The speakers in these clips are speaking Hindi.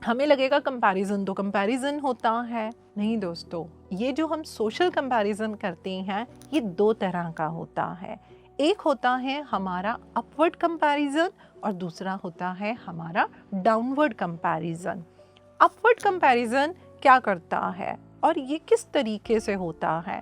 हमें लगेगा कंपैरिजन तो कंपैरिजन होता है। नहीं दोस्तों, ये जो हम सोशल कंपैरिजन करते हैं ये दो तरह का होता है। एक होता है हमारा अपवर्ड कंपैरिजन और दूसरा होता है हमारा डाउनवर्ड कंपैरिजन। अपवर्ड कंपैरिजन क्या करता है और ये किस तरीके से होता है?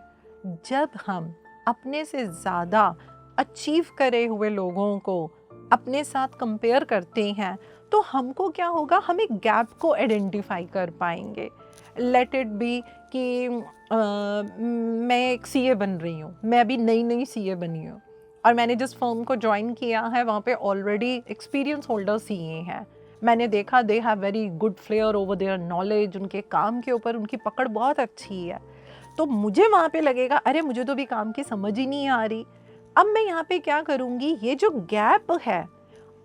जब हम अपने से ज़्यादा अचीव करे हुए लोगों को अपने साथ कंपेयर करते हैं तो हमको क्या होगा, हम एक गैप को आइडेंटिफाई कर पाएंगे। लेट इट बी कि मैं एक सीए बन रही हूँ, मैं अभी नई नई सीए बनी हूँ और मैंने जिस फर्म को ज्वाइन किया है वहाँ पे ऑलरेडी एक्सपीरियंस होल्डर सीए हैं। मैंने देखा they have very good flair over their knowledge, उनके काम के ऊपर उनकी पकड़ बहुत अच्छी है। तो मुझे वहाँ पे लगेगा अरे मुझे तो भी काम की समझ ही नहीं आ रही। अब मैं यहाँ पे क्या करूँगी, ये जो गैप है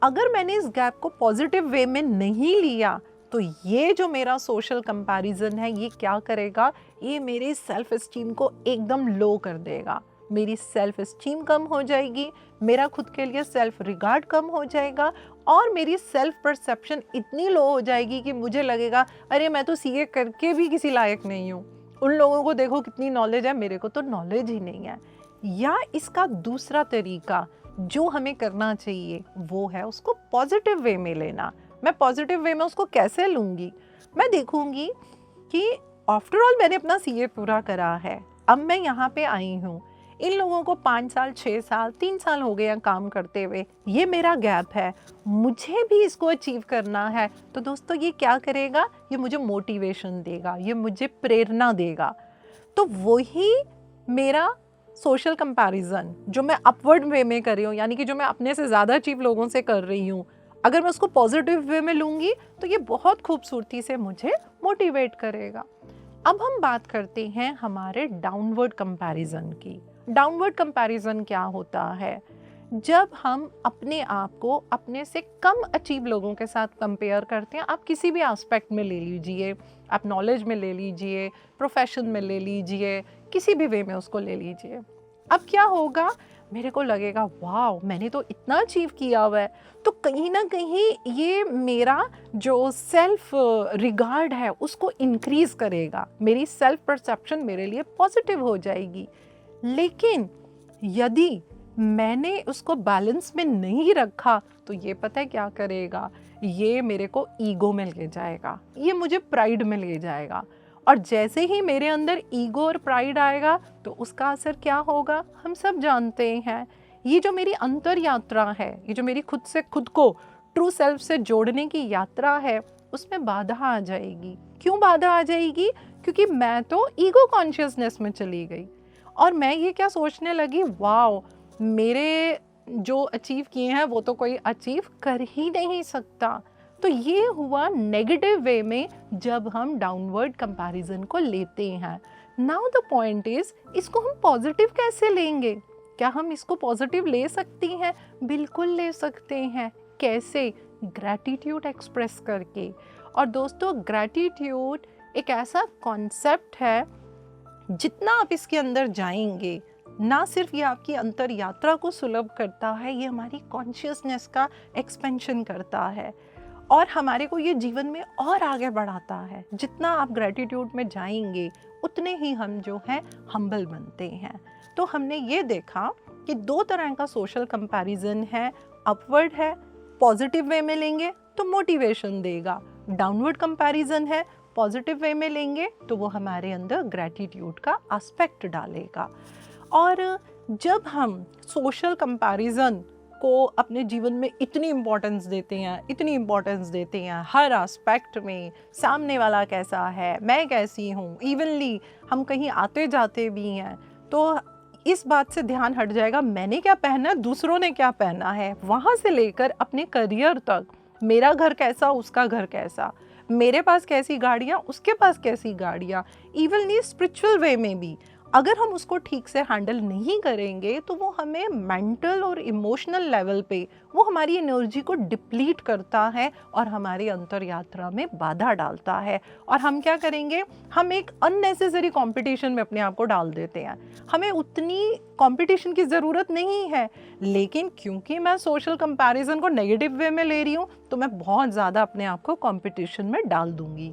अगर मैंने इस गैप को पॉजिटिव वे में नहीं लिया तो ये जो मेरा सोशल कंपैरिजन है ये क्या करेगा, ये मेरी सेल्फ एस्टीम को एकदम लो कर देगा। मेरी सेल्फ एस्टीम कम हो जाएगी, मेरा खुद के लिए सेल्फ रिगार्ड कम हो जाएगा और मेरी सेल्फ परसेप्शन इतनी लो हो जाएगी कि मुझे लगेगा अरे मैं तो सीए करके भी किसी लायक नहीं हूँ, उन लोगों को देखो कितनी नॉलेज है, मेरे को तो नॉलेज ही नहीं है। या इसका दूसरा तरीका जो हमें करना चाहिए वो है उसको पॉजिटिव वे में लेना। मैं पॉजिटिव वे में उसको कैसे लूँगी, मैं देखूँगी कि आफ्टर ऑल मैंने अपना सीए पूरा करा है, अब मैं यहाँ पे आई हूँ, इन लोगों को 5 साल 6 साल 3 साल हो गए हैं काम करते हुए, ये मेरा गैप है, मुझे भी इसको अचीव करना है। तो दोस्तों ये क्या करेगा, ये मुझे मोटिवेशन देगा, ये मुझे प्रेरणा देगा। तो वही मेरा सोशल कंपैरिजन जो मैं अपवर्ड वे में कर रही हूँ, यानी कि जो मैं अपने से ज़्यादा अचीव लोगों से कर रही हूँ, अगर मैं उसको पॉजिटिव वे में लूँगी तो ये बहुत खूबसूरती से मुझे मोटिवेट करेगा। अब हम बात करते हैं हमारे डाउनवर्ड कंपैरिजन की। डाउनवर्ड कंपैरिजन क्या होता है, जब हम अपने आप को अपने से कम अचीव लोगों के साथ कंपेयर करते हैं। आप किसी भी एस्पेक्ट में ले लीजिए, आप नॉलेज में ले लीजिए, प्रोफेशन में ले लीजिए, किसी भी वे में उसको ले लीजिए। अब क्या होगा, मेरे को लगेगा वाह मैंने तो इतना अचीव किया हुआ है, तो कहीं ना कहीं ये मेरा जो सेल्फ रिगार्ड है उसको इंक्रीज करेगा, मेरी सेल्फ परसेप्शन मेरे लिए पॉजिटिव हो जाएगी। लेकिन यदि मैंने उसको बैलेंस में नहीं रखा तो ये पता है क्या करेगा, ये मेरे को ईगो में ले जाएगा, ये मुझे प्राइड में ले जाएगा। और जैसे ही मेरे अंदर ईगो और प्राइड आएगा तो उसका असर क्या होगा हम सब जानते हैं। ये जो मेरी अंतर यात्रा है, ये जो मेरी खुद से खुद को ट्रू सेल्फ से जोड़ने की यात्रा है, उसमें बाधा आ जाएगी। क्यों बाधा आ जाएगी, क्योंकि मैं तो ईगो कॉन्शियसनेस में चली गई और मैं ये क्या सोचने लगी, वाओ मेरे जो अचीव किए हैं वो तो कोई अचीव कर ही नहीं सकता। तो ये हुआ नेगेटिव वे में जब हम डाउनवर्ड कंपैरिजन को लेते हैं। नाउ द पॉइंट इज, इसको हम पॉजिटिव कैसे लेंगे? क्या हम इसको पॉजिटिव ले सकते हैं? बिल्कुल ले सकते हैं। कैसे? ग्रैटिट्यूड एक्सप्रेस करके। और दोस्तों ग्रैटिट्यूड एक ऐसा कॉन्सेप्ट है, जितना आप इसके अंदर जाएंगे ना सिर्फ ये आपकी अंतर यात्रा को सुलभ करता है, ये हमारी कॉन्शियसनेस का एक्सपेंशन करता है और हमारे को ये जीवन में और आगे बढ़ाता है। जितना आप ग्रैटिट्यूड में जाएंगे उतने ही हम जो हैं हम्बल बनते हैं। तो हमने ये देखा कि दो तरह का सोशल कंपैरिजन है, अपवर्ड है, पॉजिटिव वे में लेंगे तो मोटिवेशन देगा, डाउनवर्ड कंपैरिजन है, पॉजिटिव वे में लेंगे तो वो हमारे अंदर ग्रैटिट्यूड का एस्पेक्ट डालेगा। और जब हम सोशल कंपैरिजन को अपने जीवन में इतनी इम्पोर्टेंस देते हैं, इतनी इम्पोर्टेंस देते हैं हर एस्पेक्ट में, सामने वाला कैसा है, मैं कैसी हूँ, इवनली हम कहीं आते जाते भी हैं तो इस बात से ध्यान हट जाएगा मैंने क्या पहना है, दूसरों ने क्या पहना है। वहाँ से लेकर अपने करियर तक, मेरा घर कैसा उसका घर कैसा, मेरे पास कैसी गाड़ियाँ उसके पास कैसी गाड़ियाँ, इवनली स्पिरिचुअल वे में भी अगर हम उसको ठीक से हैंडल नहीं करेंगे तो वो हमें मेंटल और इमोशनल लेवल पे वो हमारी एनर्जी को डिप्लीट करता है और हमारी अंतर यात्रा में बाधा डालता है। और हम क्या करेंगे, हम एक अननेसेसरी कंपटीशन में अपने आप को डाल देते हैं। हमें उतनी कंपटीशन की ज़रूरत नहीं है, लेकिन क्योंकि मैं सोशल कंपैरिजन को नेगेटिव वे में ले रही हूँ तो मैं बहुत ज़्यादा अपने आप को कंपटीशन में डाल दूंगी।